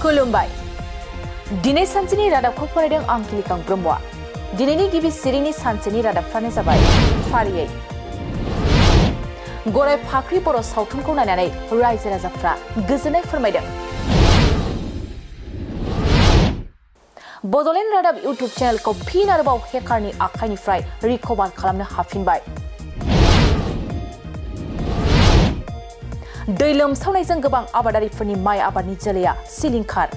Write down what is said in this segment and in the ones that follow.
खुलुमबाय दिनै सानसेनि रादाबखौ फरायदों आं किलिकां ब्रह्मआ दिनैनि गिबि सिरिनि सानसेनि रादाबफ्रानो जाबाय फारियै गराय फाख्रि बर' सावथुनखौ नायनानै रायजो राजाफ्रा गोजोननाय फोरमायदों बड'लेण्ड रादाब इउट्युब चेनेलखौ फिन आरोबाव हेकारनि आखाइनिफ्राय रिकभार खालामनो हाफिनबाय दै लोमसावनायजों गोबां आबादारिफोरनि माइ आबादनि जोलैया सिलिंखार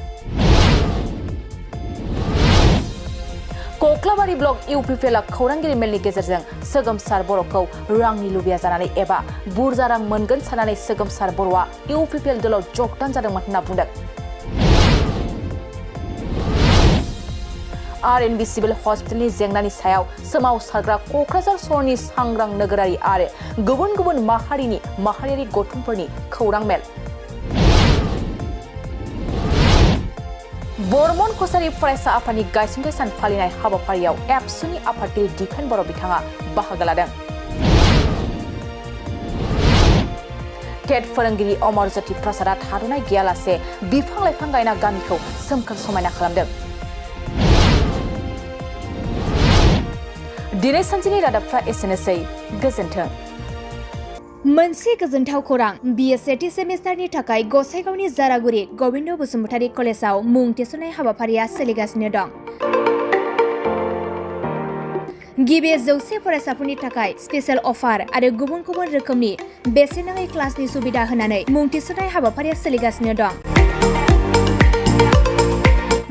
कक्लाबारि ब्लक इउपिपिएलआ खौरांगिरि मेलनि गेजेरजों सोगोमसार बर'खौ रांनि लुबैया जानानै एबा बुरजा रां मोनगोन साननानै सोगोमसार बर'आ इउपिपिएल दलाव जगदान जादोंमोन होनना बुंदों आरएनबि सिभिल हस्पिटालनि जेंनानि सायाव सोमावसारग्रा क'क्राझार सहरनि सांग्रां नोगोरारि आरो गुबुन गुबुन माहारियारि गौथुमफोरनि खौरां मेल बर्मन कछारी फरायसा आफादनि गायसनथाय सान फालिनाय हाबाफारियाव एबसुनि आफादगिरि दिपेन बर' बिथाङा बाहागो लादों टेट फोरोंगिरि अमर ज्योति प्रसादआ थाद'नाय गैयालासे बिफां लाइफां गायना गामिखौ सोमखोर समायना खालामदों दिनै सानसेनि रादाबफ्रा एसेनोसै गोजोन्थों मोनसे गोजोनथाव खौरां बिए सेथि सेमिस्टारनि थाखाय गसाइगावनि जारागुरि गबिन्द बसुमतारी कलेजाव मुं थिसननाय हाबाफारिया सोलिगासिनो दं गिबि 100 फरायसाफोरनि थाखाय स्पेशल अफार आरो गुबुन गुबुन रोखोमनि बेसेन नाङै क्लासनि सुबिदा होनानै मुं थिसननाय हाबाफारिया सोलिगासिनो दं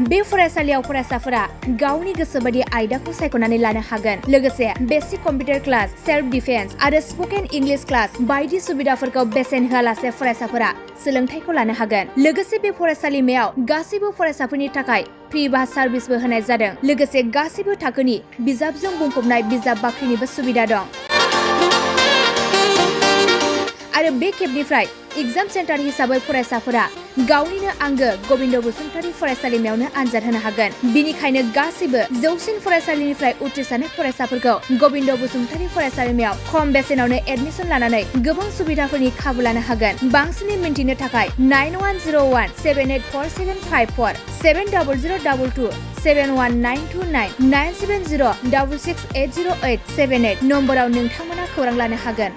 बे फरायसालियाव फरायसाफोरा गावनि गोसो बायदि आयदाखौ सायख'नानै लानो हागोन लोगोसे basic computer class self defence आरो स्पोकेन इंलिश क्लास बायदि सुबिदाफोरखौ बेसेन होआलासे फरायसाफोरा सोलोंथायखौ लानो हागोन लोगोसे बे फरायसालिमायाव गासैबो फरायसाफोरनि थाखाय फ्रि बास सार्भिसबो होनाय जादों लोगोसे गासैबो थाखोनि बिजाबजों बुंफबनाय बिजाब बाख्रिनिबो सुबिदा दं आरो बे खेबनिफ्राय एग्जाम सेन्टार हिसाबै फरायसाफोरा गावनिनो आंगो गबिन्द बसुमतारी फरायसालिमायावनो आनजाद होनो हागोन बिनिखायनो गासैबो जौसिन फरायसालिनिफ्राय उथ्रिसारनाय फरायसाफोरखौ गबिन्द बसुमतारी फरायसालिमायाव खम बेसेनावनो एडमिसन लानानै गोबां सुबिदाफोरनि खाबु लानो हागोन बांसिनै मिन्थिनो थाखाय 9101784754 70022 71929 97066808878 नम्बराव नोंथांमोना खौरां लानो हागोन